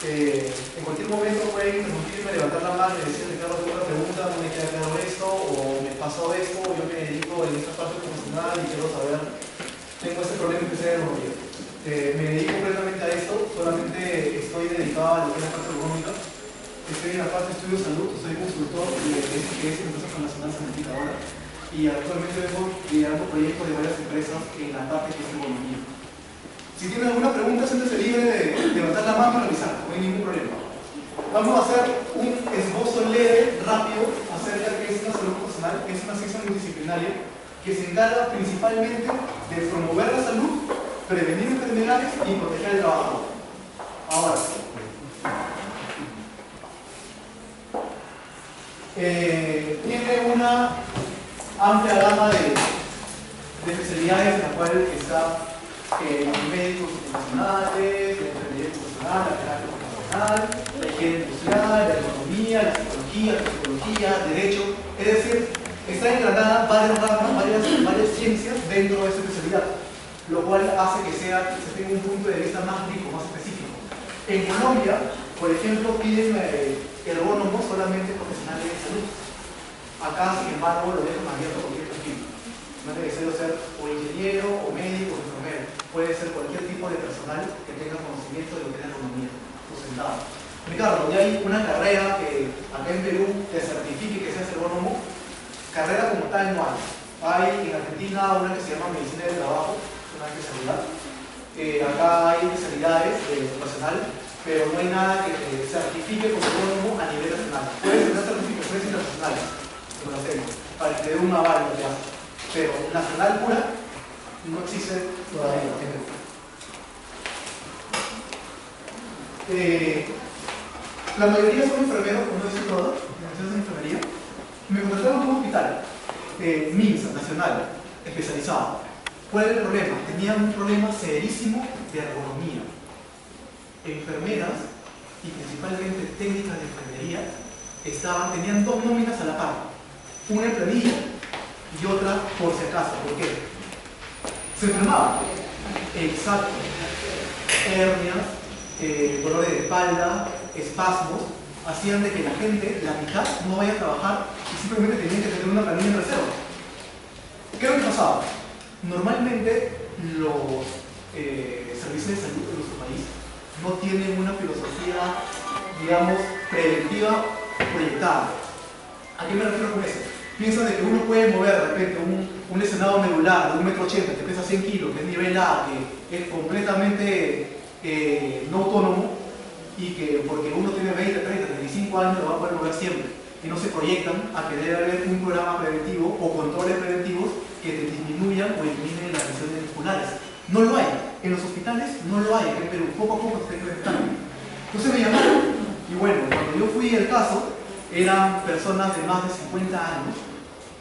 En cualquier momento pueden interrumpirme, levantar la mano y decir, Ricardo, tengo una pregunta, no me queda claro esto, o me pasó esto, o yo me dedico en esta parte profesional y quiero saber, tengo este problema especial de ergonomía. Me dedico completamente a esto, solamente estoy dedicado a lo que es la parte ergonómica. Estoy en la parte de estudio de salud, soy consultor de SPS, Empresa Transnacional Santificadora, y actualmente vengo liderando proyectos de varias empresas en la parte que es ergonomía. Si tienen alguna pregunta, siéntese libre de levantar la mano y revisar, no hay ningún problema. Vamos a hacer un esbozo leve, rápido, acerca de qué es la salud ocupacional, que es una ciencia multidisciplinaria que se encarga principalmente de promover la salud, prevenir enfermedades y proteger el trabajador. Ahora, tiene una amplia gama de especialidades en la cual está los médicos ocupacionales, la enfermería ocupacional, la terapia ocupacional, la higiene industrial, la economía, la psicología, la psicología, derecho. Es decir, está engranada varias ramas, varias ciencias dentro de esa especialidad, lo cual hace que se tenga un punto de vista más rico, más específico. En Colombia, por ejemplo, piden ergónomos solamente profesionales de salud. Acá, sin embargo, lo dejan abierto a cualquier perfil. No es necesario ser o ingeniero, o médico, o enfermero. Puede ser cualquier tipo de personal que tenga conocimiento de lo que es la ergonomía, sustentado. Ricardo, ya hay una carrera que acá en Perú te certifique que seas ergónomo. Carrera como tal no hay. Hay en Argentina una que se llama Medicina del Trabajo, una especialidad. Acá hay especialidades ocupacional, pero no hay nada que te certifique como ergónomo a nivel nacional. Puedes tener certificaciones internacionales, como lo hacemos, para que te dé un aval, ya. Pero nacional pura no existe todavía. La mayoría son enfermeros, como decir todos, en enfermería. Me contrataron en un hospital, MINSA, nacional, especializado. ¿Cuál era el problema? Tenían un problema severísimo de ergonomía. Enfermeras, y principalmente técnicas de enfermería, tenían dos nóminas a la par. Una en planilla y otra por si acaso. ¿Por qué? Se enfermaban. Exacto. Hernias, dolores de espalda, espasmos, hacían de que la gente, la mitad, no vaya a trabajar y simplemente tenían que tener una planilla en reserva. ¿Qué es lo que pasaba? Normalmente los servicios de salud de nuestro país no tienen una filosofía, digamos, preventiva proyectada. ¿A qué me refiero con eso? Piensan de que uno puede mover de repente un lesionado medular de 1,80 m que pesa 100 kilos, que es nivel A, que es completamente no autónomo, y que porque uno tiene 20, 30, 35 años lo va a poder mover siempre, y no se proyectan a que debe haber un programa preventivo o controles preventivos que te disminuyan o eliminen las lesiones musculares. No lo hay, en los hospitales no lo hay, en Perú poco a poco se está implementando. Entonces me llamaron, y bueno, cuando yo fui al caso, eran personas de más de 50 años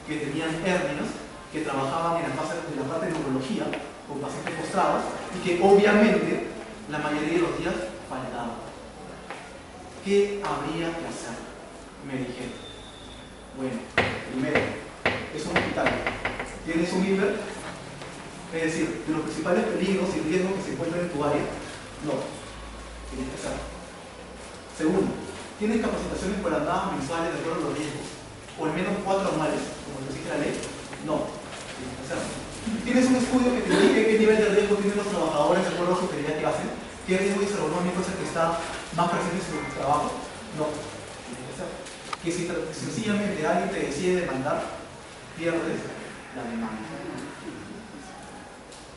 que tenían hernias, que trabajaban en la parte de neurología con pacientes postrados y que obviamente la mayoría de los días faltaban. ¿Qué habría que hacer? Me dijeron. Bueno, primero, es un hospital. ¿Tienes un INVER? Es decir, de los principales peligros y riesgos que se encuentran en tu área, no. Tienes que hacerlo. Segundo, ¿tienes capacitaciones programadas mensuales de acuerdo a los riesgos? O al menos 4 anuales, como lo exige la ley. No. Tienes que hacerlo. ¿Tienes un estudio que te indique qué nivel de riesgo tienen los trabajadores de acuerdo a su actividad que hacen? ¿Qué riesgo ergonómico es el que está más presente en su trabajo? No. Tienes que hacerlo. Que si sencillamente alguien te decide demandar, pierdes la demanda.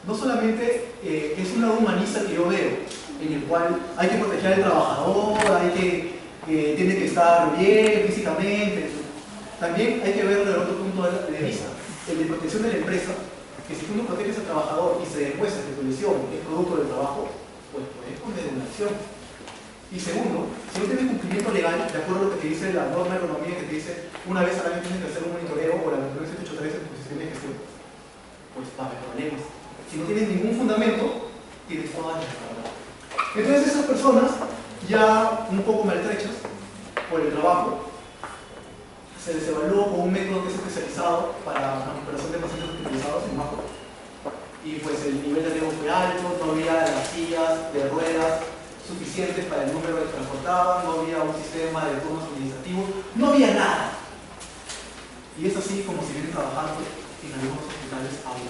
No solamente es una humanista que yo veo, en el cual hay que proteger al trabajador, tiene que estar bien físicamente. También hay que ver desde otro punto de vista, el de protección de la empresa, que si tú no proteges al trabajador y se demuestra que tu lesión es producto del trabajo, pues puedes poner una acción. Y segundo, si no tienes cumplimiento legal, de acuerdo a lo que te dice la norma de economía, que te dice una vez al año tienes que hacer un monitoreo o la 28783 en tu sistema de gestión, pues va a haber problemas. Si no tienes ningún fundamento, tienes todas las palabras. Entonces esas personas, ya un poco maltrechas por el trabajo, se les evaluó con un método que es especializado para la recuperación de pacientes hospitalizados en MACO. Y pues el nivel de riesgo fue alto, no había las sillas de ruedas suficientes para el número que transportaban, no había un sistema de turnos administrativos, no había nada. Y es así como se viene trabajando en algunos hospitales aún.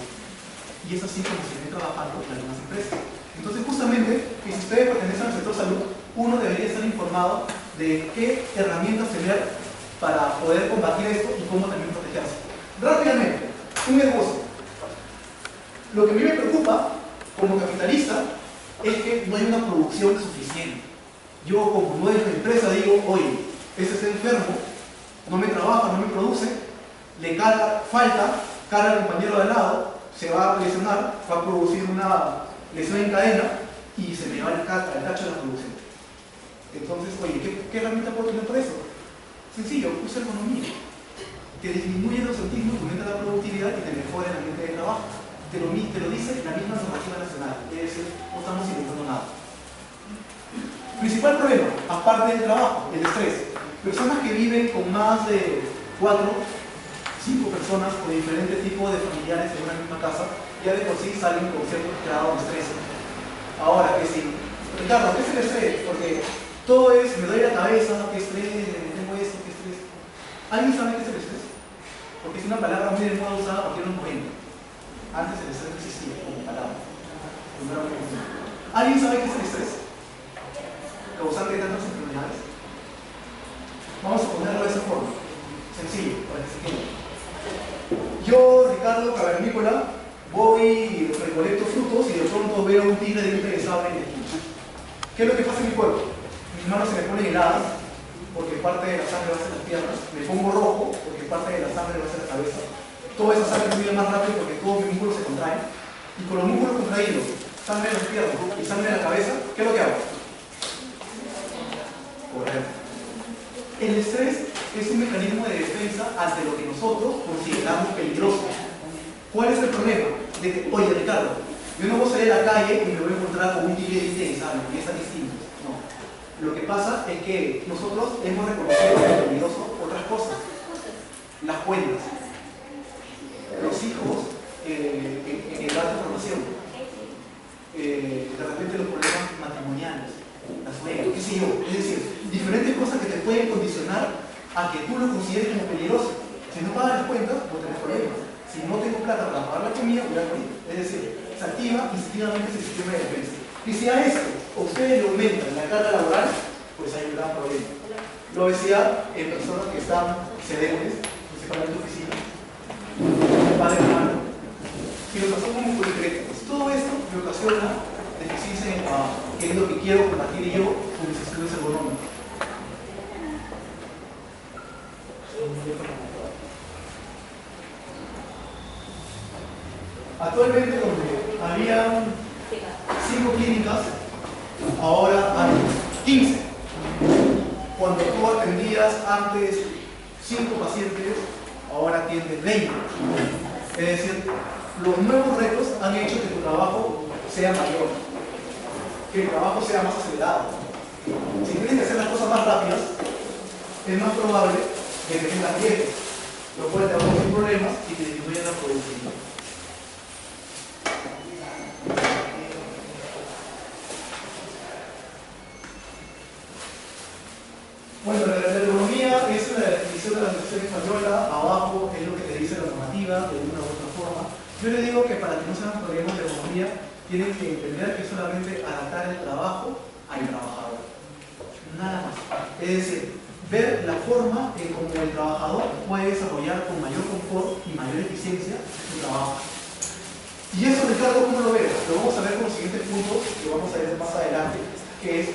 Y es así como se viene trabajando en algunas empresas. Entonces, justamente, que si ustedes pertenecen al sector salud, uno debería estar informado de qué herramientas tener para poder combatir esto y cómo también protegerse. Rápidamente, un negocio. Lo que a mí me preocupa como capitalista es que no hay una producción suficiente. Yo como dueño de empresa digo, oye, este está enfermo, no me trabaja, no me produce, le falta, carga al compañero de al lado, se va a lesionar, va a producir una lesión en cadena y se me va el cacho de la producción. Entonces, oye, ¿qué herramienta puedo tener para eso? Sencillo, usa economía. Te disminuye el ausentismo, te aumenta la productividad y te mejora el ambiente de trabajo. Te lo dice la misma normativa nacional, es decir, no estamos inventando nada. Principal problema, aparte del trabajo, el estrés. Personas que viven con más de 4, 5 personas o diferentes tipos de familiares en una misma casa, ya de por sí salen con cierto grado de estrés. Ahora, que si, Ricardo, ¿qué es el estrés? Porque todo es, me doy la cabeza, qué estrés, tengo esto, qué estrés. ¿Alguien sabe qué es el estrés? Porque es una palabra muy de moda usada a partir de los 90. Antes el estrés no existía como palabra. ¿Alguien sabe qué es el estrés? Causante de tantas enfermedades. Vamos a ponerlo de esa forma. Sencillo, para que se entienda. Yo, Ricardo Cavernícola, voy, recolecto frutos y de pronto veo un tigre de diente de sable en el esquina. ¿Qué es lo que pasa en mi cuerpo? Mis manos se me ponen heladas porque parte de la sangre va hacia las piernas. Me pongo rojo porque parte de la sangre va hacia la cabeza. Toda esa sangre fluye más rápido porque todos mis músculos se contraen. Y con los músculos contraídos, sangre en las piernas y sangre en la cabeza, ¿qué es lo que hago? Correr. El estrés es un mecanismo de defensa ante lo que nosotros consideramos peligroso. ¿Cuál es el problema? De que, oye Ricardo, yo no voy a salir a la calle y me voy a encontrar con un tigre de sable, porque están distintos. No. Lo que pasa es que nosotros hemos reconocido como peligroso otras cosas. Las cuentas. Los hijos en edad de formación, de repente los problemas matrimoniales, las suegras, qué sé yo, es decir, diferentes cosas que te pueden condicionar a que tú lo consideres como peligroso. Si no pagas las cuentas, no tenés problemas. Si no tengo plata para pagar la comida, voy a morir. Es decir, se activa instintivamente ese sistema de defensa. Y si a esto ustedes le aumentan la carga laboral, pues hay un gran problema. La obesidad en personas que están sedentes, principalmente oficinas, padre hermano. Si lo pasamos como concretos, todo esto me ocasiona deficiencia en el trabajo, que es lo que quiero combatir yo con mis estudios económicos. Actualmente, donde había 5 clínicas, ahora hay 15. Cuando tú atendías antes 5 pacientes, ahora atiendes 20. Es decir, los nuevos retos han hecho que tu trabajo sea mayor, que el trabajo sea más acelerado. Si tienes que hacer las cosas más rápidas, es más probable que te tengas riesgos, lo cual te va a poner problemas y te disminuye la productividad. Bueno, la economía es una definición de la Constitución española, abajo es lo que te dice la normativa, de una u otra forma. Yo le digo que para que no sean problemas de economía, tienen que entender que es solamente adaptar el trabajo al trabajador. Nada más. Es decir, ver la forma en cómo el trabajador puede desarrollar con mayor confort y mayor eficiencia su trabajo. Y eso, Ricardo, ¿cómo lo ves? Lo vamos a ver con los siguientes puntos que vamos a ver más adelante, que es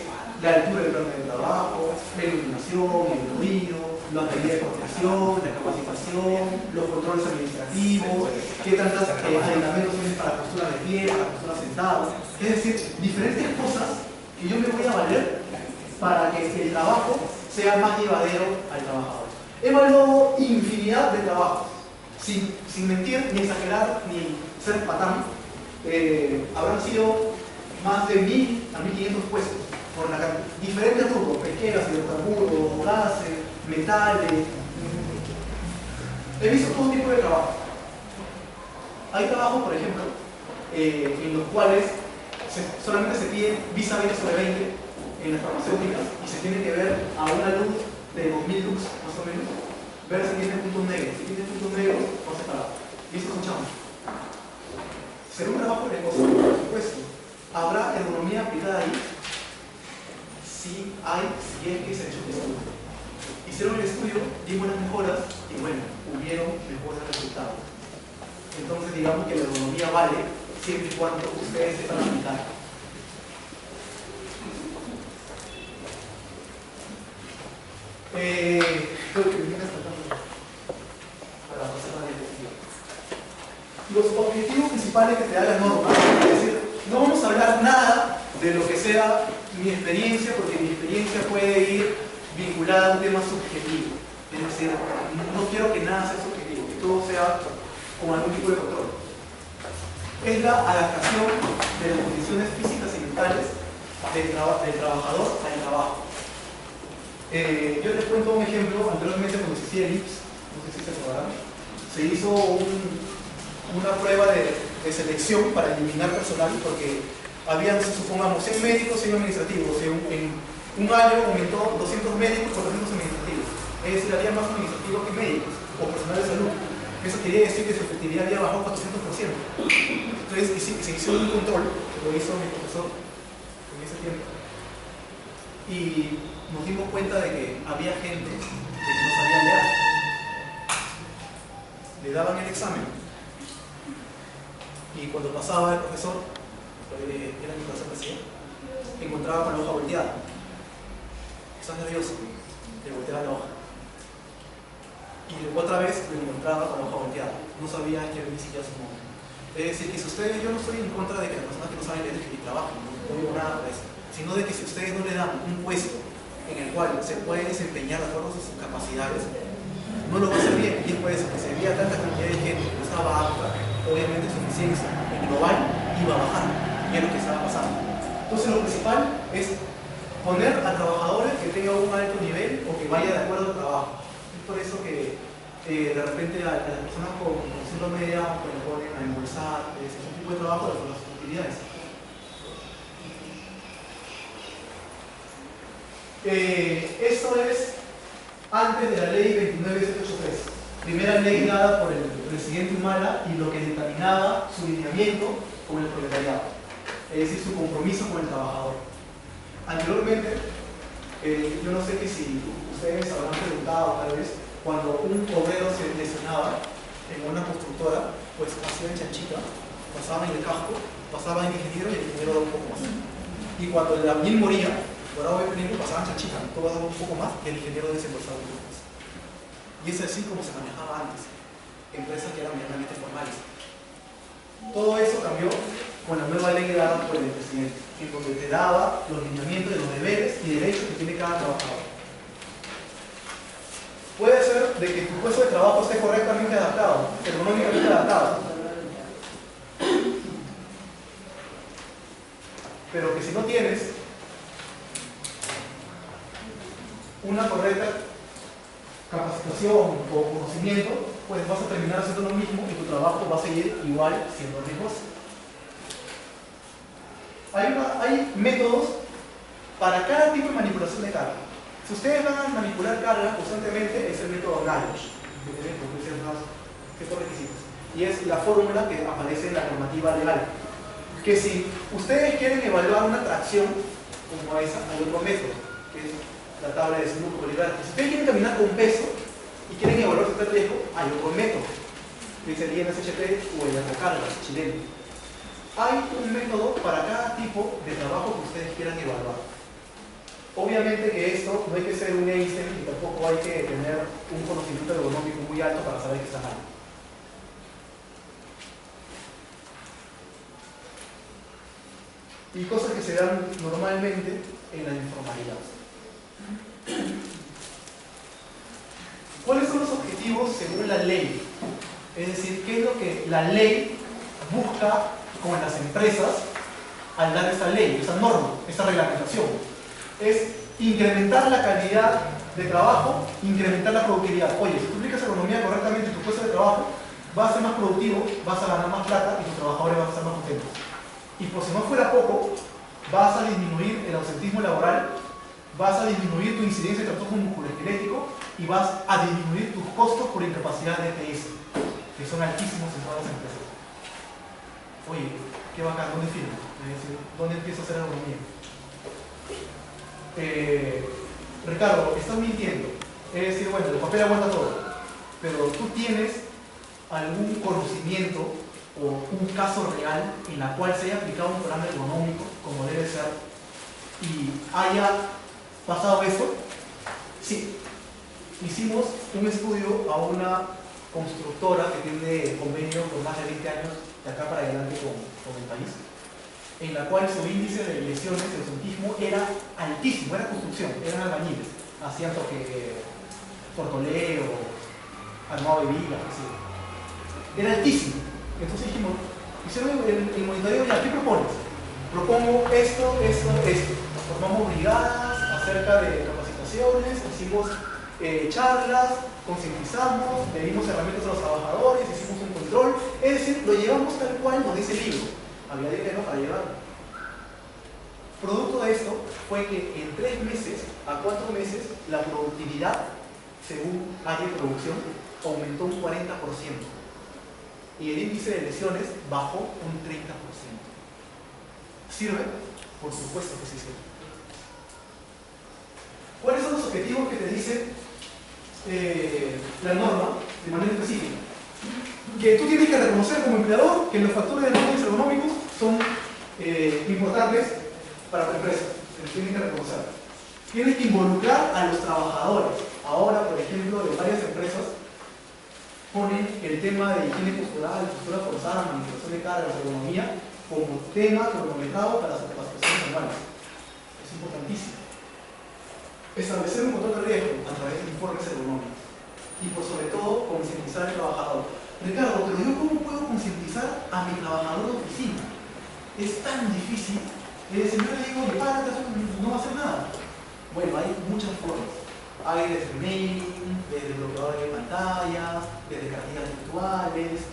la altura del plano de trabajo, la iluminación, el ruido, la medida de protección, la capacitación, los controles administrativos, qué tantos aditamentos tienes para postura de pie, para postura sentado. Es decir, diferentes cosas que yo me voy a valer para que el trabajo sea más llevadero al trabajador. He evaluado infinidad de trabajos, sin mentir, ni exagerar, ni ser patán. Habrán sido más de 1000 a 1500 puestos por diferentes rubros, pesqueras, hidrocarburos, gases, metales. He visto todo tipo de trabajo. Hay trabajos, por ejemplo, en los cuales solamente se pide visa 20/20 en las farmacéuticas y se tiene que ver a una luz de 2000 lux, más o menos, ver si tiene puntos negros. Si tiene puntos negros, va a separar. Listo, escuchamos. Será un trabajo de negocio, por supuesto. ¿Habrá ergonomía aplicada ahí? Sí hay, si es que se ha hecho un estudio. Hicieron el estudio, dimos las mejoras y bueno, hubieron mejores resultados. Entonces digamos que la ergonomía vale siempre y cuando ustedes sepan aplicar. Creo que viene hasta acá para pasar la diapositiva. Los objetivos principales que te da la norma, es decir, no vamos a hablar nada de lo que sea mi experiencia, porque mi experiencia puede ir vinculada a un tema subjetivo. Es decir, no quiero que nada sea subjetivo, que todo sea con algún tipo de control. Es la adaptación de las condiciones físicas y mentales del trabajador al trabajo. Yo les cuento un ejemplo. Anteriormente, cuando se hacía el IPS, no sé si se acordarán, se hizo una prueba de selección para eliminar personal, porque habían, supongamos, 100 médicos, 100 administrativos. En un año aumentó 200 médicos por 200 administrativos. Es decir, había más administrativos que médicos o personal de salud. Eso quería decir que su efectividad había bajado 400%. Entonces se hizo un control, que lo hizo mi profesor en ese tiempo. Y nos dimos cuenta de que había gente de que no sabía leer. Le daban el examen y cuando pasaba el profesor, era mi profesor que hacía, encontraba con la hoja volteada. Estás nervioso, le volteaba la hoja. Y otra vez lo encontraba con la hoja volteada. No sabía escribir ni siquiera su nombre. Es decir, que si ustedes, yo no estoy en contra de que las personas que no saben leer escribir trabajen, no digo nada por eso, sino de que si ustedes no le dan un puesto en el cual se puede desempeñar de acuerdo a sus capacidades, no lo va a hacer bien. Y es por eso que se veía tanta cantidad de gente que no estaba apta, obviamente su eficiencia en global iba a bajar, y es lo que estaba pasando. Entonces lo principal es poner a trabajadores que tengan un alto nivel o que vaya de acuerdo al trabajo. Es por eso que de repente a las personas con síndrome de Down le ponen a embolsar ese tipo de trabajo por las utilidades. Esto es antes de la ley 29783, primera ley dada por el presidente Humala y lo que dictaminaba su lineamiento con el proletariado, es decir, su compromiso con el trabajador. Anteriormente, yo no sé que si ustedes habrán preguntado tal vez, cuando un obrero se lesionaba en una constructora, pues hacían chanchita, pasaban en el casco, pasaban el ingeniero y el ingeniero daba un poco más. Y cuando el albañil moría, por ahora pasaban chanchita, todo daba un poco más y el ingeniero desembolsaba un poco más. Y es así como se manejaba antes, empresas que eran meramente formales. Todo eso cambió con la nueva ley dada por el presidente, en donde te daba los lineamientos de los deberes y derechos que tiene cada trabajador. Puede ser de que tu puesto de trabajo esté correctamente adaptado, ergonómicamente adaptado, pero que si no tienes una correcta capacitación o conocimiento, pues vas a terminar haciendo lo mismo y tu trabajo va a seguir igual siendo riesgoso. Hay métodos para cada tipo de manipulación de carga. Si ustedes van a manipular carga constantemente, es el método Galois, que tiene ciertos requisitos. Y es la fórmula que aparece en la normativa legal. Que si ustedes quieren evaluar una tracción como esa, hay otro método, que es la tabla de Smooth Bolivar. Si ustedes quieren caminar con peso y quieren evaluar su riesgo, hay otro método, que es el INSHP o el aerocargas chileno. Hay un método para cada tipo de trabajo que ustedes quieran evaluar. Obviamente que esto no hay que ser un Einstein y tampoco hay que tener un conocimiento ergonómico muy alto para saber que está mal. Y cosas que se dan normalmente en la informalidad. ¿Cuáles son los objetivos según la ley? Es decir, ¿qué es lo que la ley busca con las empresas al dar esta ley, esta norma, esta reglamentación? Es incrementar la calidad de trabajo, incrementar la productividad. Oye, si tú aplicas economía correctamente en tu puesto de trabajo, vas a ser más productivo, vas a ganar más plata y tus trabajadores van a estar más contentos. Y por si no fuera poco, vas a disminuir el ausentismo laboral, vas a disminuir tu incidencia de trastorno musculoesquelético y vas a disminuir tus costos por incapacidad de ETS, que son altísimos en todas las empresas. Oye, qué bacán, ¿dónde firmo? Es decir, ¿dónde empiezo a hacer ergonomía? Ricardo, estás mintiendo. Es decir, bueno, el papel aguanta todo, pero tú tienes algún conocimiento o un caso real en la cual se haya aplicado un programa ergonómico como debe ser y haya pasado esto. Sí, hicimos un estudio a una constructora que tiene convenio por más de 20 años de acá para adelante con el país, en la cual su índice de lesiones de ausentismo era altísimo, era construcción, eran albañiles, hacían portoleo, armado de vigas, era altísimo. Entonces dijimos, hicieron el monitoreo, ya, ¿qué propones? Propongo esto. Formamos brigadas acerca de capacitaciones, hicimos charlas, concientizamos, le dimos herramientas a los trabajadores, hicimos un control, es decir, lo llevamos tal cual nos dice el libro. Había dinero para llevarlo. Producto de esto fue que en 3 meses a 4 meses la productividad, según área de producción, aumentó un 40%. Y el índice de lesiones bajó un 30%. ¿Sirve? Por supuesto que sí sirve. ¿Cuáles son los objetivos que te dice la norma de manera específica? Que tú tienes que reconocer como empleador que los factores de los ergonómicos son importantes para tu empresa. Se los tienes que reconocer. Tienes que involucrar a los trabajadores. Ahora, por ejemplo, de varias empresas ponen el tema de higiene postural, postura forzada, manipulación de cargas, ergonomía, como tema cronometrado para las capacitaciones anuales. Es importantísimo. Establecer un control de riesgo a través de informes ergonómicos. Y por sobre todo, concientizar al trabajador. Ricardo, pero yo ¿cómo puedo concientizar a mi trabajador de oficina? Es tan difícil. Si yo le digo, párate, no va a hacer nada. Bueno, hay muchas formas. Hay desde mailing, desde bloqueador de pantallas, desde cartillas virtuales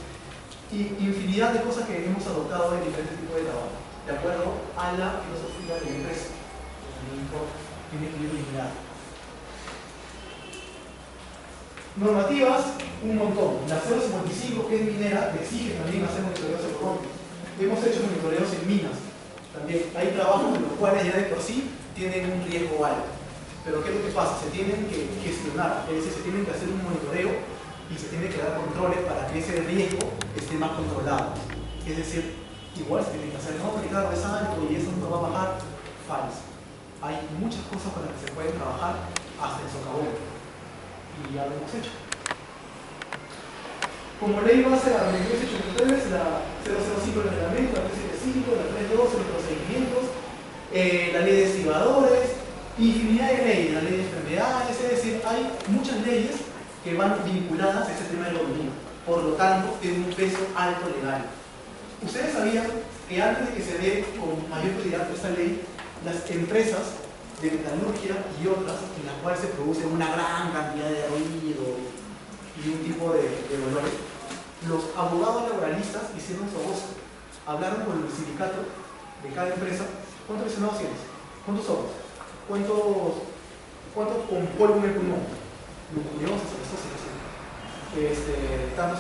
y infinidad de cosas que hemos adoptado en diferentes tipos de trabajo, de acuerdo a la filosofía de la empresa. El tiene que ir lineal. Normativas, un montón. La 055, que es minera, exige también hacer monitoreos económicos. Hemos hecho monitoreos en minas. También hay trabajos en los cuales ya de por sí tienen un riesgo alto. Pero ¿qué es lo que pasa? Se tienen que gestionar, es decir, se tienen que hacer un monitoreo y se tienen que dar controles para que ese riesgo esté más controlado. Es decir, igual se tienen que hacer, no, Ricardo, es alto y eso no va a bajar. Falso. Hay muchas cosas con las que se pueden trabajar hasta el socavón. Y ya lo hemos hecho. Como ley base la 2383, la 005 del reglamento, la 375, la 312 los procedimientos, la ley de estibadores, infinidad de leyes, la ley de enfermedades, es decir, hay muchas leyes que van vinculadas a este tema de la economía. Por lo tanto, tiene un peso alto legal. ¿Ustedes sabían que antes de que se dé con mayor prioridad esta ley, las empresas de metalurgia y otras en las cuales se produce una gran cantidad de ruido y un tipo de dolores, los abogados laboralistas hicieron su voz, hablaron con el sindicato de cada empresa? ¿Cuántos lesionados tienes? ¿Cuántos somos? ¿Cuántos con polvo en el pulmón? Leucemiosis, tantos.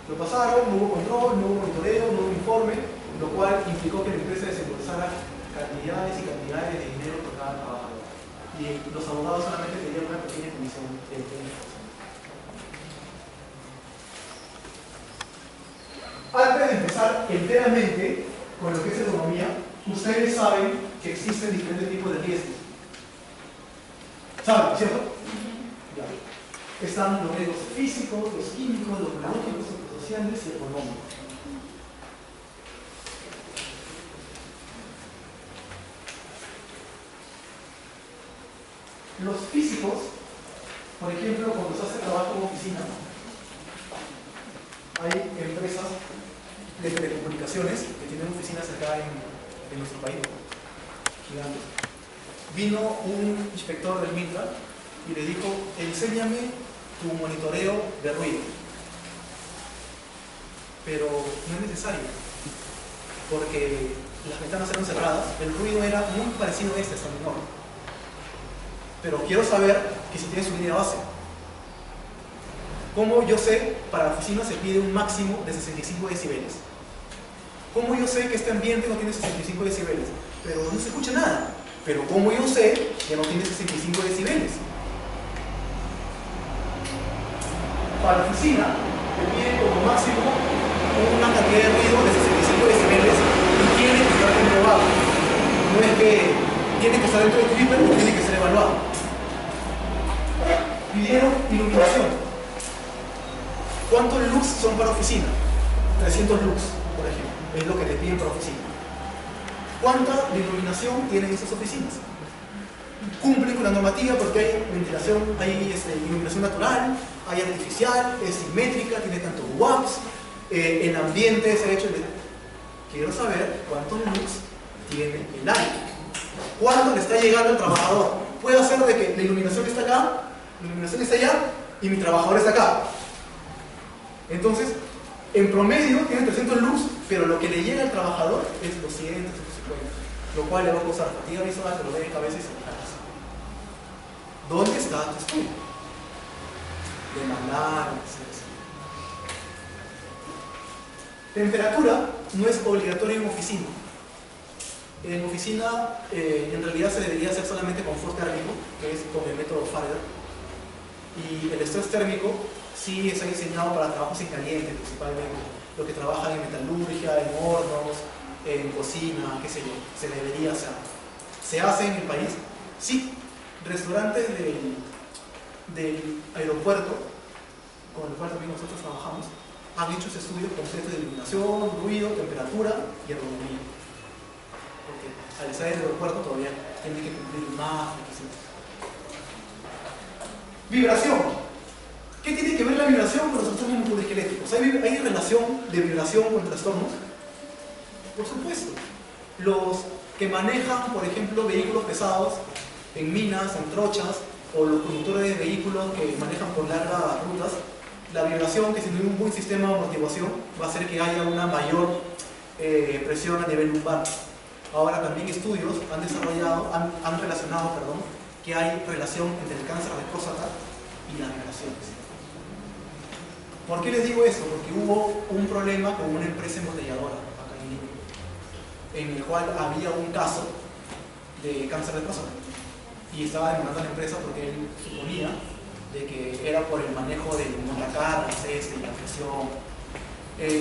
Lo pasaron, no hubo control, no hubo monitoreo, no hubo informe, lo cual implicó que la empresa desembolsara cantidades y cantidades de dinero por cada trabajador. Y los abogados solamente tenían una pequeña comisión de 30%. Antes de empezar enteramente con lo que es economía, ustedes saben que existen diferentes tipos de riesgos. ¿Saben, cierto? Ya. Están los riesgos físicos, los químicos, los biológicos, los psicosociales y económicos. Los físicos, por ejemplo, cuando se hace trabajo en oficina, hay empresas de telecomunicaciones que tienen oficinas acá en nuestro país, gigantes. Vino un inspector del MINTRA y le dijo, enséñame tu monitoreo de ruido. Pero no es necesario, porque las ventanas eran cerradas, el ruido era muy parecido a este, hasta menor. Pero quiero saber que si tiene su línea base. ¿Cómo yo sé? Para la oficina se pide un máximo de 65 decibeles. ¿Cómo yo sé que este ambiente no tiene 65 decibeles? Pero no se escucha nada. Pero ¿cómo yo sé que no tiene 65 decibeles? Para la oficina te piden como máximo una cantidad de ruido de 65 decibeles y tiene que estar comprobado. No es que tiene que estar dentro del clipper o tiene que ser evaluado. Pidieron iluminación. ¿Cuántos lux son para oficina? 300 lux, por ejemplo. Es lo que te piden para oficina. ¿Cuánta iluminación tienen esas oficinas? Cumplen con la normativa porque hay ventilación, hay iluminación natural, hay artificial, es simétrica, tiene tantos watts, el ambiente se ha hecho... Quiero saber cuántos lux tiene el aire. ¿Cuándo le está llegando al trabajador? Puede ser de que la iluminación está acá, la iluminación está allá y mi trabajador está acá. Entonces, en promedio tiene 300 lux, pero lo que le llega al trabajador es 200, 150, lo cual le va a causar fatiga visual, dolor de cabeza y cejas. ¿Dónde está tu estudio? Demandar, etc. Temperatura no es obligatoria en oficina. En oficina, en realidad se debería hacer solamente confort térmico, que es con el método Farber. Y el estrés térmico sí está diseñado para trabajos en caliente, principalmente. Los que trabajan en metalurgia, en hornos, en cocina, qué sé yo, se debería hacer. ¿Se hace en el país? Sí. Restaurantes del aeropuerto, con el cual también nosotros trabajamos, han hecho ese estudio completo de iluminación, ruido, temperatura y ergonomía. Porque al estar en el aeropuerto todavía tiene que cumplir más requisitos. Vibración. ¿Qué tiene que ver la vibración con los trastornos musculoesqueléticos? ¿Hay relación de vibración con trastornos? Por supuesto. Los que manejan, por ejemplo, vehículos pesados en minas, en trochas, o los conductores de vehículos que manejan por largas rutas, la vibración, que si no hay un buen sistema de amortiguación, va a hacer que haya una mayor presión a nivel lumbar. Ahora también estudios han relacionado, que hay relación entre el cáncer de próstata y las vibraciones. ¿Por qué les digo eso? Porque hubo un problema con una empresa embotelladora acá en Lima, en el cual había un caso de cáncer de próstata y estaba demandando a la empresa porque él suponía de que era por el manejo del montacargas y la presión.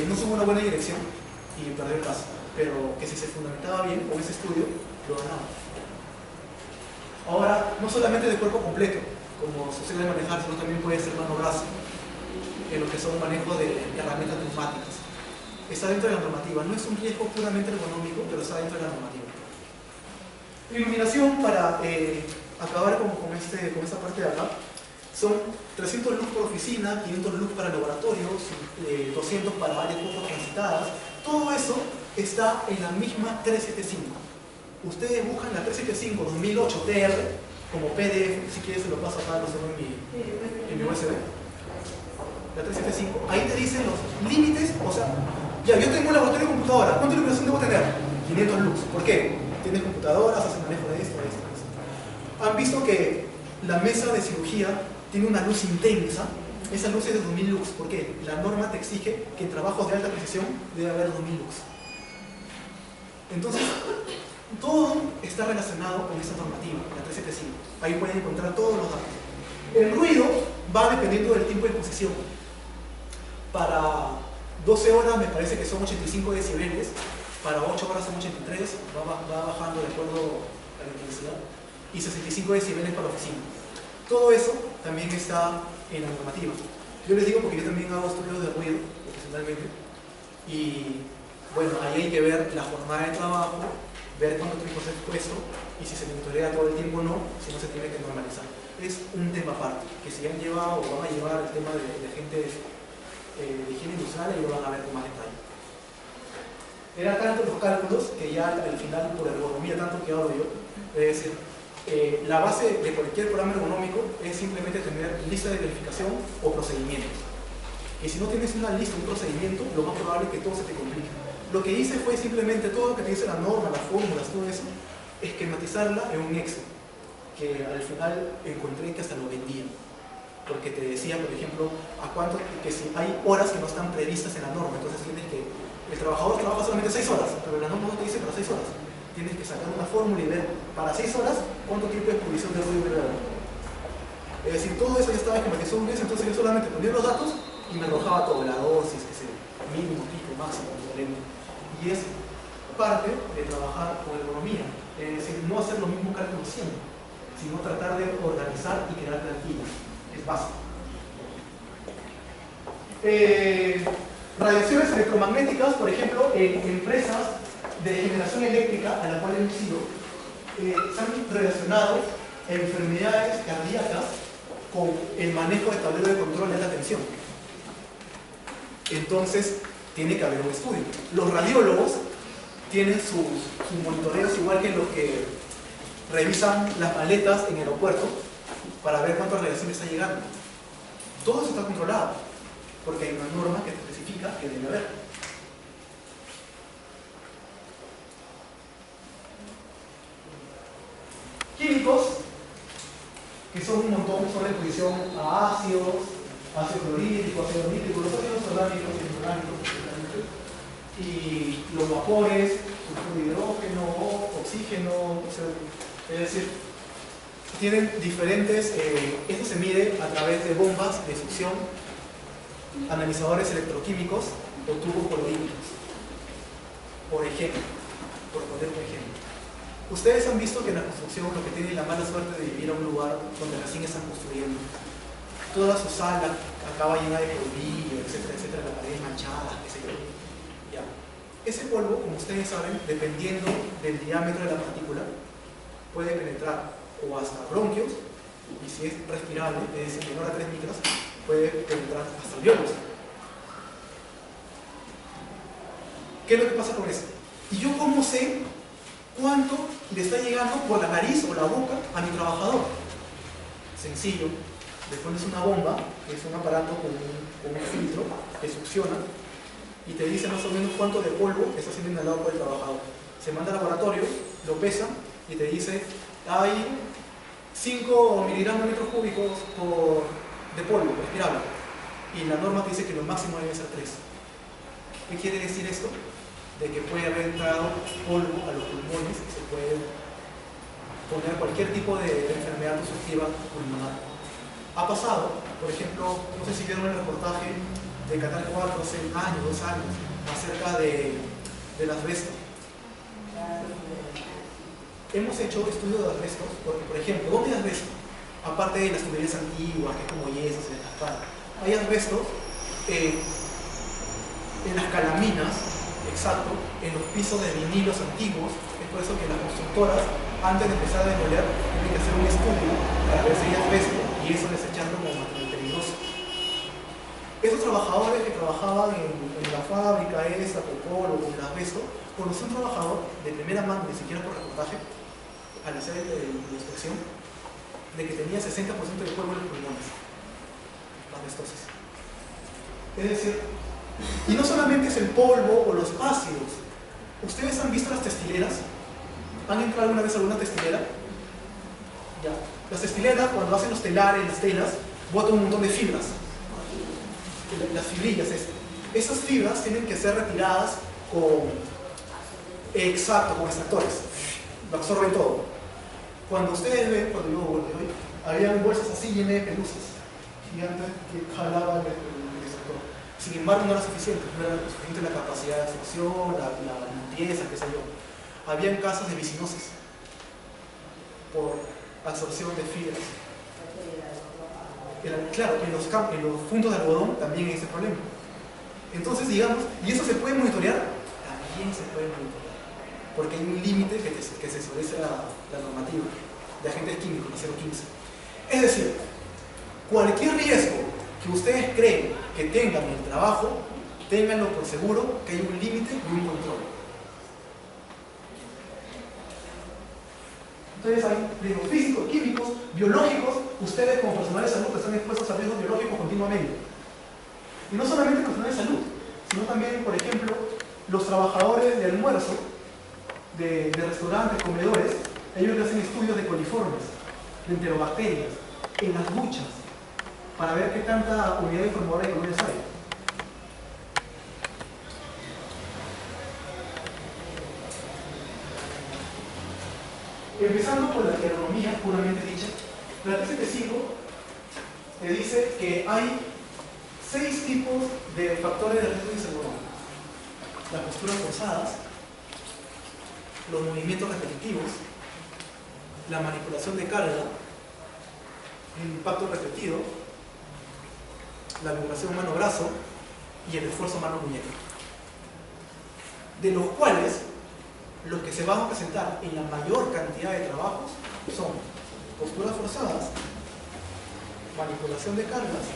No tuvo una buena dirección y perdió el caso, pero que si se fundamentaba bien con ese estudio, lo ganaba. Ahora, no solamente de cuerpo completo, como sucede de manejar, sino también puede ser mano-brazo, en lo que son manejo de herramientas neumáticas. Está dentro de la normativa, no es un riesgo puramente ergonómico, pero está dentro de la normativa. Iluminación, para acabar con esta parte de acá, son 300 lux por oficina, 500 lux para laboratorios, 200 para áreas poco transitadas. Todo eso está en la misma 375. Ustedes buscan la 375 2008 TR como PDF, si quieres se lo paso acá, lo tengo en mi USB. La 375, ahí te dicen los límites, o sea, ya, yo tengo un laboratorio de computadora, ¿cuánta iluminación debo tener? 500 lux. ¿Por qué? Tienes computadoras, haces manejo de esto. Han visto que la mesa de cirugía tiene una luz intensa, esa luz es de 2000 lux. ¿Por qué? La norma te exige que en trabajos de alta precisión debe haber 2000 lux. Entonces, todo está relacionado con esa normativa, la 375. Ahí pueden encontrar todos los datos. El ruido va dependiendo del tiempo de exposición. Para 12 horas me parece que son 85 decibeles, para 8 horas son 83, va bajando de acuerdo a la intensidad, y 65 decibeles para oficina. Todo eso también está en la normativa. Yo les digo porque yo también hago estudios de ruido profesionalmente, y bueno, ahí hay que ver la jornada de trabajo, ver cuánto tiempo se ha expuesto, y si se monitorea todo el tiempo o no, si no se tiene que normalizar. Es un tema aparte, que si han llevado o van a llevar el tema de agentes de higiene industrial, y lo van a ver con más detalle. Eran tantos los cálculos que ya al final, por ergonomía, tanto que hablo yo, es decir, la base de cualquier programa ergonómico es simplemente tener lista de verificación o procedimientos. Y si no tienes una lista, un procedimiento, lo más probable es que todo se te complique. Lo que hice fue simplemente todo lo que te dice la norma, las fórmulas, todo eso, esquematizarla en un Excel, que al final encontré que hasta lo vendían. Porque te decía, por ejemplo, que si hay horas que no están previstas en la norma, entonces tienes que, el trabajador trabaja solamente 6 horas, pero la norma no te dice para 6 horas. Tienes que sacar una fórmula y ver para 6 horas cuánto tiempo de provisión de ruido debe haber. Es decir, todo eso ya estaba esquematizado un mes, entonces yo solamente ponía los datos y me arrojaba todo, la dosis, que sea mínimo, pico, máximo, equivalente. Y es parte de trabajar con ergonomía, es decir, no hacer los mismos cálculos siempre, sino tratar de organizar y crear plantillas. Es básico. Radiaciones electromagnéticas, por ejemplo, en empresas de generación eléctrica a la cual he ido, se han relacionado enfermedades cardíacas con el manejo de tablero de control de alta tensión. Entonces, tiene que haber un estudio. Los radiólogos tienen sus monitoreos igual que los que revisan las maletas en el aeropuerto para ver cuántas radiaciones está llegando. Todo eso está controlado, porque hay una norma que especifica que debe haber. Químicos, que son un montón, son la exposición a ácido clorhídrico, ácido nítrico, los ácidos orgánicos y inorgánicos, y los vapores, sulfuro de hidrógeno, oxígeno, es decir, tienen diferentes, esto se mide a través de bombas de succión, analizadores electroquímicos o tubos clorhídricos, por ejemplo, por poner un ejemplo. Ustedes han visto que en la construcción lo que tienen la mala suerte de vivir a un lugar donde recién están construyendo. Toda su sala acaba llena de polvillo, etcétera, etcétera, la pared manchada, qué sé yo. Ya. Ese polvo, como ustedes saben, dependiendo del diámetro de la partícula, puede penetrar o hasta bronquios, y si es respirable, es decir, menor a 3 micras, puede penetrar hasta alveolos. ¿Qué es lo que pasa con eso? ¿Y yo cómo sé cuánto le está llegando por la nariz o la boca a mi trabajador? Sencillo. Le pones una bomba, que es un aparato con un filtro que succiona y te dice más o menos cuánto de polvo está siendo inhalado por el trabajador. Se manda al laboratorio, lo pesa y te dice hay 5 miligramos de metros cúbicos de polvo respirable, y la norma te dice que lo máximo debe ser 3. ¿Qué quiere decir esto? De que puede haber entrado polvo a los pulmones y se puede poner cualquier tipo de enfermedad obstructiva pulmonar. Ha pasado, por ejemplo, no sé si vieron el reportaje de Canal 4 hace un año, 2 años, acerca del asbesto. Hemos hecho estudios de asbestos, porque, por ejemplo, ¿dónde hay asbesto? Aparte de las tuberías antiguas, que es como yesos en las cascadas, hay asbestos en las calaminas, exacto, en los pisos de vinilos antiguos. Es por eso que las constructoras, antes de empezar a demoler, tienen que hacer un estudio para ver si hay asbesto, y eso desecharlo como material peligroso. Esos trabajadores que trabajaban en la fábrica esa, Popol o con el asbesto, conocí un trabajador de primera mano, ni siquiera por reportaje, al hacer la inspección, de que tenía 60% de polvo en los pulmones, asbestosis. Es decir, y no solamente es el polvo o los ácidos. ¿Ustedes han visto las textileras? ¿Han entrado alguna vez a alguna textilera? Ya. Las textileras, cuando hacen los telares, las telas, botan un montón de fibras. Las fibrillas, esas fibras tienen que ser retiradas con extractores. Lo absorben todo. Cuando ustedes ven, cuando yo volví hoy, habían bolsas así llenas de pelusas gigantes que jalaban el extractor. Sin embargo, no era suficiente. No era suficiente la capacidad de absorción, la limpieza, qué sé yo. Habían casos de visinosis por absorción de fibras. Claro, en los puntos de algodón también hay ese problema. Entonces, digamos, ¿y eso se puede monitorear? También se puede monitorear, porque hay un límite que se establece la normativa de agentes químicos, la 015. Es decir, cualquier riesgo que ustedes creen que tengan en el trabajo, ténganlo por seguro que hay un límite y un control. Entonces hay riesgos físicos, químicos, biológicos. Ustedes como personal de salud están expuestos a riesgos biológicos continuamente. Y no solamente personal de salud, sino también, por ejemplo, los trabajadores de almuerzo, de restaurantes, comedores, ellos hacen estudios de coliformes, de enterobacterias, en las duchas, para ver qué tanta unidad informadora de colonias hay. Empezando por la agronomía puramente dicha, la 375 te dice que hay 6 tipos de factores de riesgo ergonómico: las posturas forzadas, los movimientos repetitivos, la manipulación de carga, el impacto repetido, la vibración mano-brazo y el esfuerzo mano-muñeca, de los cuales los que se van a presentar en la mayor cantidad de trabajos son posturas forzadas, manipulación de cargas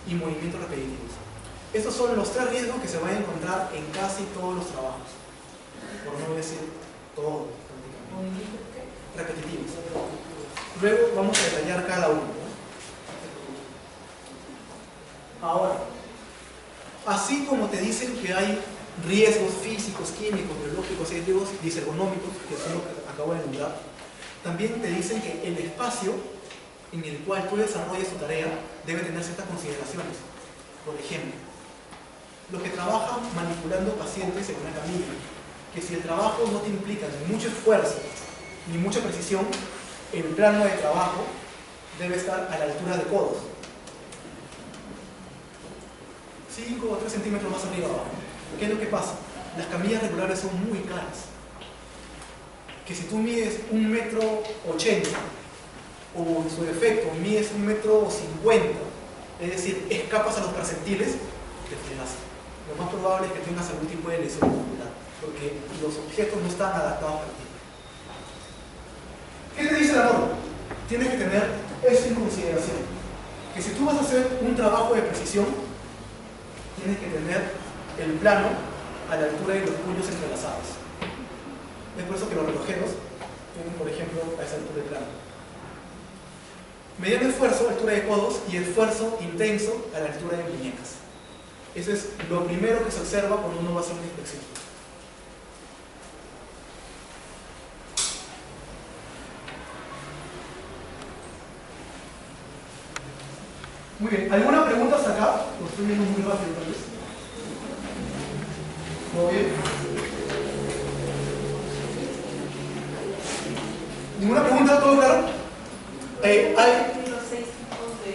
y movimientos repetitivos. Estos son los 3 riesgos que se van a encontrar en casi todos los trabajos, por no decir todos, repetitivos. Luego vamos a detallar cada uno, ¿no? Ahora, así como te dicen que hay riesgos físicos, químicos, biológicos y riesgos disergonómicos, que son los que acabo de nombrar, también te dicen que el espacio en el cual tú desarrolles tu tarea debe tener ciertas consideraciones. Por ejemplo, los que trabajan manipulando pacientes en una camilla, que si el trabajo no te implica ni mucho esfuerzo ni mucha precisión, el plano de trabajo debe estar a la altura de codos, 5 o 3 centímetros más arriba abajo. ¿Qué es lo que pasa? Las camillas regulares son muy caras. Que si tú mides 1,80 metros o en su defecto mides 1,50 metros, es decir, escapas a los percentiles, te fregas. Lo más probable es que tengas algún tipo de lesión muscular, porque los objetos no están adaptados para ti. ¿Qué te dice la norma? Tienes que tener esto en consideración: que si tú vas a hacer un trabajo de precisión, tienes que tener el plano a la altura de los puños entrelazados. Es por eso que los relojeros tienen, por ejemplo, a esa altura de plano. Mediano esfuerzo, altura de codos, y esfuerzo intenso a la altura de muñecas. Eso es lo primero que se observa cuando uno va a hacer una inspección. Muy bien, ¿alguna pregunta hasta acá? Lo estoy viendo muy rápido tal vez. ¿Todo bien? ¿Ninguna pregunta? ¿Todo claro? Hay... Los 6 tipos de...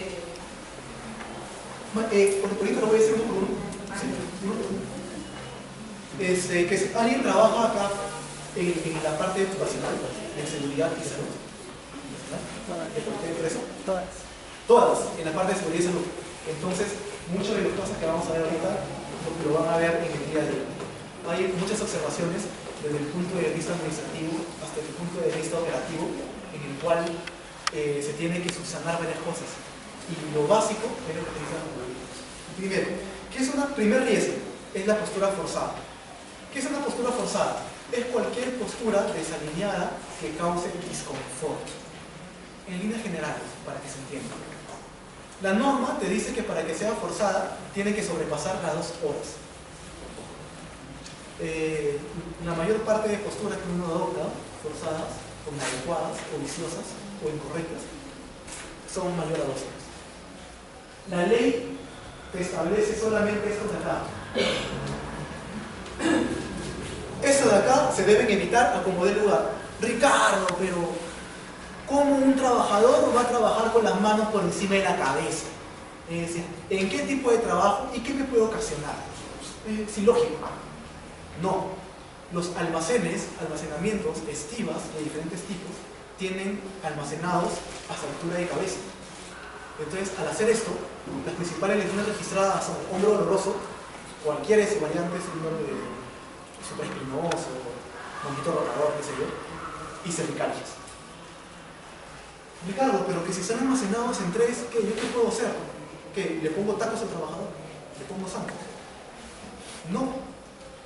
ahorita lo voy a decir uno por uno. Sí, que si alguien trabaja acá en la parte ocupacional, en seguridad y salud. Todas. Todas, en la parte de seguridad y salud. Entonces, muchas de las cosas que vamos a ver ahorita lo van a ver en el día de hoy. Hay muchas observaciones desde el punto de vista administrativo hasta el punto de vista operativo, en el cual se tiene que subsanar varias cosas. Y lo básico es lo que te dicen. Primero, ¿qué es un primer riesgo? Es la postura forzada. ¿Qué es una postura forzada? Es cualquier postura desalineada que cause disconfort. En líneas generales, para que se entienda. La norma te dice que para que sea forzada tiene que sobrepasar las 2 horas. La mayor parte de posturas que uno adopta, forzadas, o inadecuadas, o viciosas, o incorrectas, son mayores a 2 horas. La ley te establece solamente esto de acá. Estos de acá se deben evitar a como dé lugar. Ricardo, pero ¿cómo un trabajador va a trabajar con las manos por encima de la cabeza? Es decir, ¿en qué tipo de trabajo y qué me puede ocasionar? Es ilógico. No. Los almacenamientos, estivas de diferentes tipos, tienen almacenados a su altura de cabeza. Entonces, al hacer esto, las principales lesiones registradas son hombro doloroso, cualquiera de sus variantes, síndrome de supraespinoso, manguito rotador, qué sé yo, y cervicalgias. Ricardo, pero que si están almacenados en 3, ¿qué? ¿Yo qué puedo hacer? ¿Qué? ¿Le pongo tacos al trabajador? ¿Le pongo zancos? No.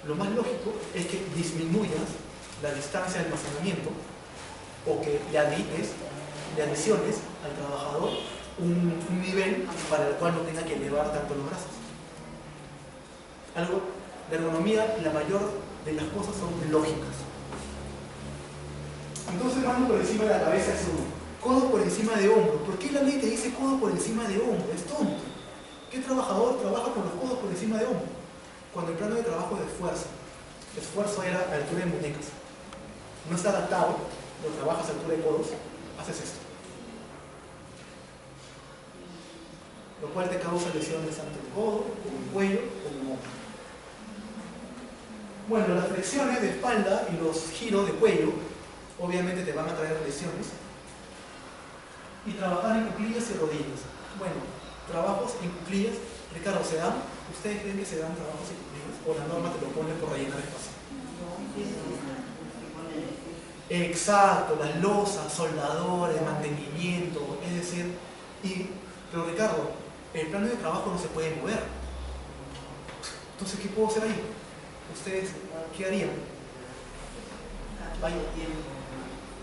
Lo más lógico es que disminuyas la distancia de almacenamiento o que le adiciones al trabajador un nivel para el cual no tenga que elevar tanto los brazos. Algo La ergonomía, la mayor de las cosas son lógicas. Entonces, mano por encima de la cabeza es uno. Codo por encima de hombro. ¿Por qué la ley te dice codo por encima de hombro? Es tonto. ¿Qué trabajador trabaja con los codos por encima de hombro? Cuando el plano de trabajo es de esfuerzo. Esfuerzo era a altura de muñecas. No está adaptado, lo trabajas a altura de codos, haces esto. Lo cual te causa lesiones tanto en el codo, como en el cuello, como en el hombro. Bueno, las flexiones de espalda y los giros de cuello obviamente te van a traer lesiones. Y trabajar en cuclillas y rodillas. Bueno, trabajos en cuclillas, Ricardo, ¿se dan? ¿Ustedes creen que se dan trabajos en cuclillas? ¿O la norma te lo pone por rellenar espacio? Exacto, las losas, soldadores, mantenimiento, es decir, pero Ricardo, el plano de trabajo no se puede mover. Entonces, ¿qué puedo hacer ahí? ¿Ustedes qué harían?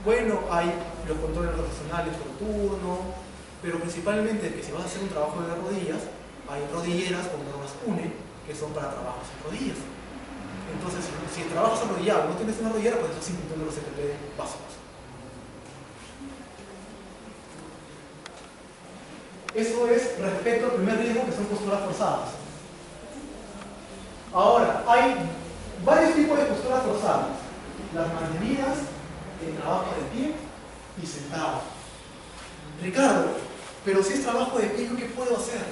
Bueno, hay los controles rotacionales por turno, pero principalmente que si vas a hacer un trabajo de rodillas, hay rodilleras con normas UNE que son para trabajos en rodillas. Entonces, si trabajas arrodillado y no tienes una rodillera, pues estás incumpliendo los CPP básicos. Eso es respecto al primer riesgo, que son posturas forzadas. Ahora, hay varios tipos de posturas forzadas. Las mantenidas, el trabajo de pie y sentado. Ricardo, pero si es trabajo de pie, ¿yo qué puedo hacer?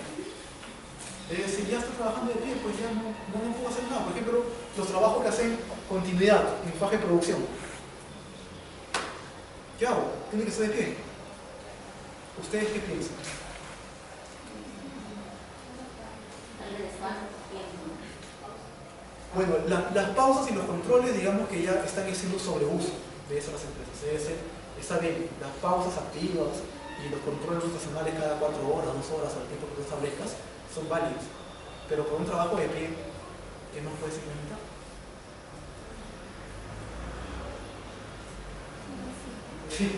Si ya estoy trabajando de pie, pues ya no puedo hacer nada. Por ejemplo, los trabajos que hacen continuidad, enfoque de producción. ¿Qué hago? Tiene que ser de pie. ¿Ustedes qué piensan? Bueno, las pausas y los controles, digamos que ya están haciendo sobreuso de eso las empresas. Es decir, está bien, las pausas activas y los controles rotacionales cada 4 horas, 2 horas, al tiempo que tú establezcas, son válidos. Pero con un trabajo de pie, ¿qué más puedes implementar? Sí.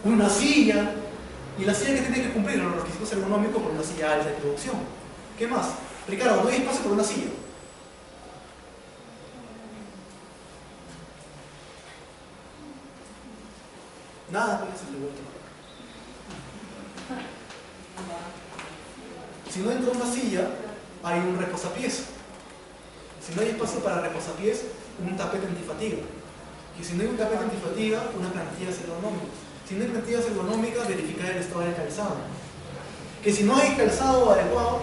Una silla. Y la silla que tiene que cumplir los requisitos ergonómicos por una silla alta de producción. ¿Qué más? Ricardo, no hay espacio por una silla. Nada puede ser revuelto. Si no entra una silla, hay un reposapiés. Si no hay espacio para reposapiés, un tapete antifatiga. Y si no hay un tapete antifatiga, unas plantillas ergonómicas. Si no hay plantillas ergonómicas, verificar el estado del calzado. Que si no hay calzado adecuado,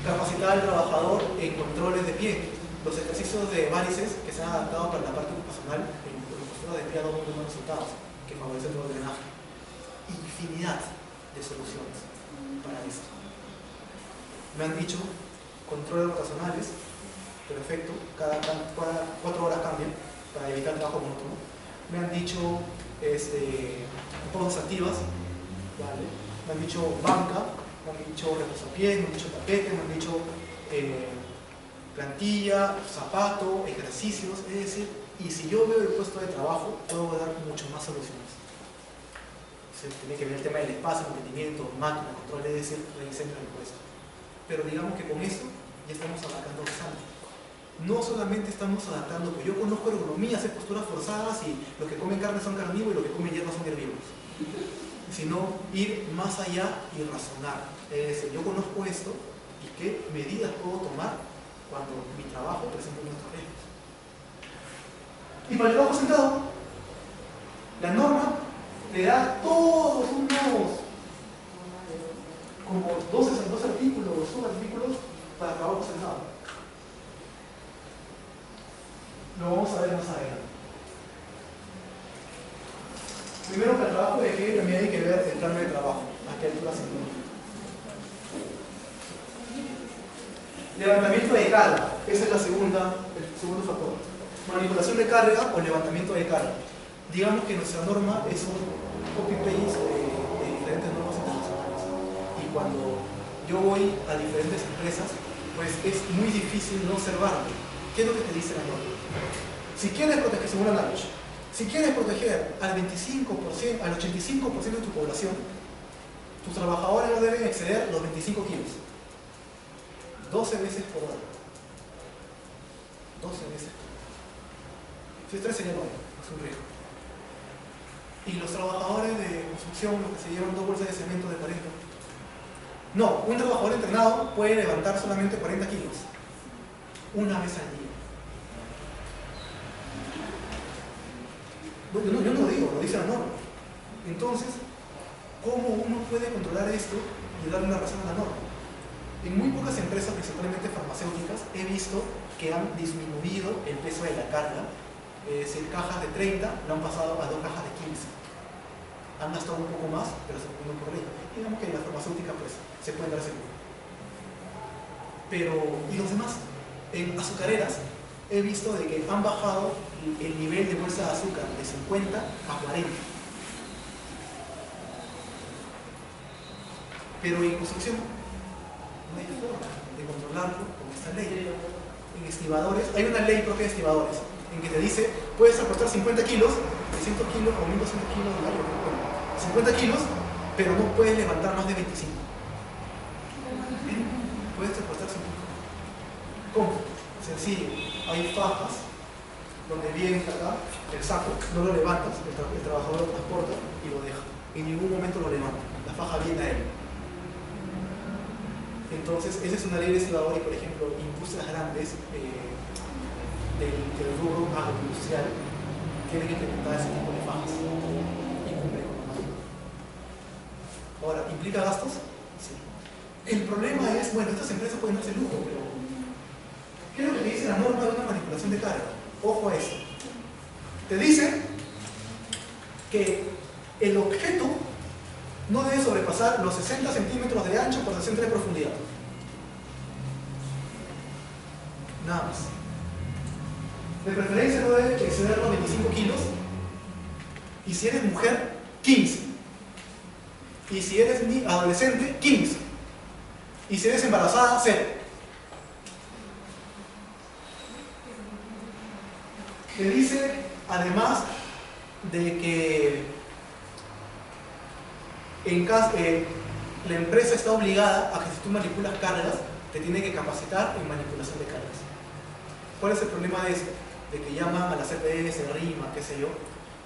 capacitar al trabajador en controles de pie. Los ejercicios de varices que se han adaptado para la parte ocupacional, en la postura de pie ha dado muy buenos resultados, que favorecen todo el drenaje. Infinidad de soluciones para esto. Me han dicho controles rotacionales, perfecto, cada 4 horas cambian para evitar el trabajo monótono. Me han dicho pausas activas, ¿vale? Me han dicho banca, me han dicho reposapiés, me han dicho tapete, me han dicho plantilla, zapato, ejercicios, es decir, y si yo veo el puesto de trabajo, puedo dar mucho más soluciones. Se tiene que ver el tema del espacio, mantenimiento, máquina, control, es decir, rediseño del puesto. Pero digamos que con esto ya estamos abarcando bastante. No solamente estamos adaptando, pues yo conozco ergonomía, sé posturas forzadas y los que comen carne son carnívoros y los que comen hierro son herbívoros. Sino ir más allá y razonar. Es decir, yo conozco esto y qué medidas puedo tomar cuando mi trabajo presenta unos riesgos. Y para el trabajo sentado, la norma te da todos unos como 12 artículos o subartículos para trabajo sentado. Lo vamos a ver más adelante. Primero, para el trabajo de pie también hay que ver el plano de trabajo, a qué altura se encuentra. Levantamiento de carga, ese es el segundo factor. Manipulación de carga o levantamiento de carga. Digamos que nuestra norma es un copy-paste de diferentes normas internacionales. Y cuando yo voy a diferentes empresas, pues es muy difícil no observarlo. ¿Qué es lo que te dice la norma? Si quieres proteger, según la NIOSH, si quieres proteger al 25%, al 85% de tu población, tus trabajadores no deben exceder los 25 kilos. 12 veces por hora. 12 veces. Si es 13 ya no hay, es un riesgo. Y los trabajadores de construcción, los que se llevan 2 bolsas de cemento de 40. No, un trabajador entrenado puede levantar solamente 40 kilos. Una vez al día. Bueno, yo no lo digo, lo dice la norma. Entonces, ¿cómo uno puede controlar esto y darle la razón a la norma? En muy pocas empresas, principalmente farmacéuticas, he visto que han disminuido el peso de la carga. Es decir, cajas de 30 lo han pasado a 2 cajas de 15. Han gastado un poco más, pero se ponen por ley. Y digamos que en la farmacéutica pues, se pueden dar ese lujo. Pero, ¿y los demás? En azucareras he visto de que han bajado el nivel de bolsa de azúcar de 50 a 40. Pero en construcción no hay forma de controlarlo con esta ley. En estibadores, hay una ley propia de estibadores en que te dice, puedes transportar 50 kilos, 300 kilos o 1200 kilos de largo, 50 kilos, pero no puedes levantar más de 25. Puedes transportar 50. ¿Cómo? Sencillo, hay fajas donde viene acá el saco, no lo levantas, el trabajador lo transporta y lo deja. En ningún momento lo levanta, la faja viene a él. Entonces, esa es una ley de estibador y, por ejemplo, industrias grandes del rubro agroindustrial tienen que implementar ese tipo de fajas y cumplen con la norma. Ahora, ¿implica gastos? Sí. El problema es, bueno, estas empresas pueden darse lujo, pero ¿qué es lo que te dice la norma de una manipulación de carga? Ojo a esto. Te dice que el objeto no debe sobrepasar los 60 centímetros de ancho por 60 de profundidad. Nada más. De preferencia no debe exceder los 25 kilos. Y si eres mujer, 15. Y si eres adolescente, 15. Y si eres embarazada, 0. Te dice, además, de que en caso, la empresa está obligada a que si tú manipulas cargas, te tiene que capacitar en manipulación de cargas. ¿Cuál es el problema de esto? De que llaman a la CPS, RIMA, qué sé yo,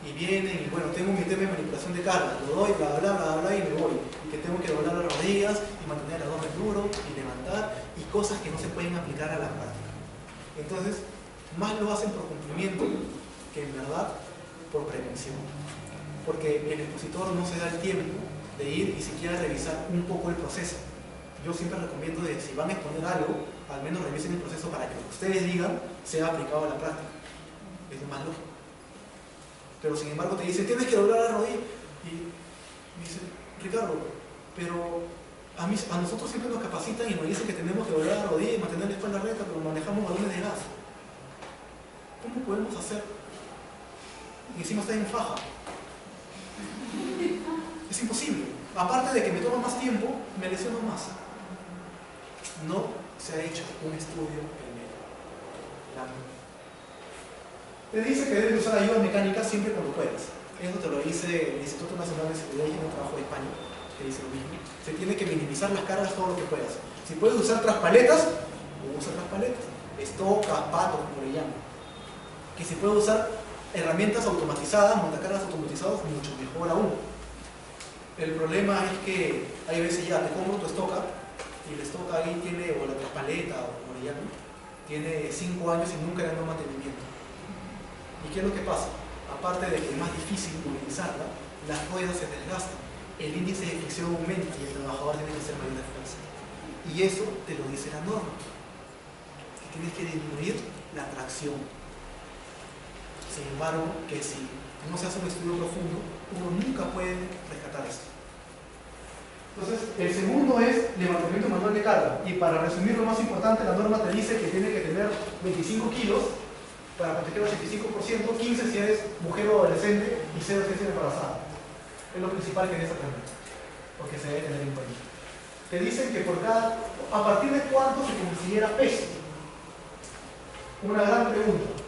y vienen y bueno, tengo mi tema de manipulación de cargas, lo doy, bla, bla, bla, bla, y me voy. Y que tengo que doblar las rodillas y mantener el abdomen duro y levantar, y cosas que no se pueden aplicar a la práctica. Entonces, más lo hacen por cumplimiento que en verdad por prevención. Porque el expositor no se da el tiempo de ir y siquiera revisar un poco el proceso. Yo siempre recomiendo de si van a exponer algo, al menos revisen el proceso para que lo que ustedes digan sea aplicado a la práctica. Es lo más lógico. Pero sin embargo te dicen, tienes que doblar la rodilla. Y me dicen, Ricardo, pero a nosotros siempre nos capacitan y nos dicen que tenemos que doblar la rodilla y mantener la espalda recta, pero manejamos balones de gas. ¿Cómo podemos hacer? Y encima está en faja. Es imposible. Aparte de que me toma más tiempo, me lesiono más. No se ha hecho un estudio primero. Te dice que debes usar ayuda mecánica siempre cuando puedas. Eso te lo dice el Instituto Nacional de Seguridad y Higiene del Trabajo de España, que dice lo mismo. Se tiene que minimizar las cargas todo lo que puedas. Si puedes usar traspaletas, usa traspaletas. Estocas, patos, como le llaman. Que si puedes usar herramientas automatizadas, montacargas automatizadas, mucho mejor aún. El problema es que hay veces ya te compro tu estoca y la estoca ahí tiene, o la traspaleta, o como le llaman, tiene 5 años y nunca le han dado mantenimiento. ¿Y qué es lo que pasa? Aparte de que es más difícil utilizarla, las ruedas se desgastan, el índice de fricción aumenta y el trabajador tiene que hacer mayor esfuerzo. Y eso te lo dice la norma, que tienes que disminuir la tracción. Sin embargo, que si no se hace un estudio profundo, uno nunca puede rescatar esto. Entonces, el segundo es levantamiento manual de carga. Y para resumir lo más importante, la norma te dice que tiene que tener 25 kilos para proteger el 85%, 15 si eres mujer o adolescente y 0 si eres embarazada. Es lo principal que debes aprender, porque se debe tener en cuenta. Te dicen que a partir de cuánto se considera peso. Una gran pregunta.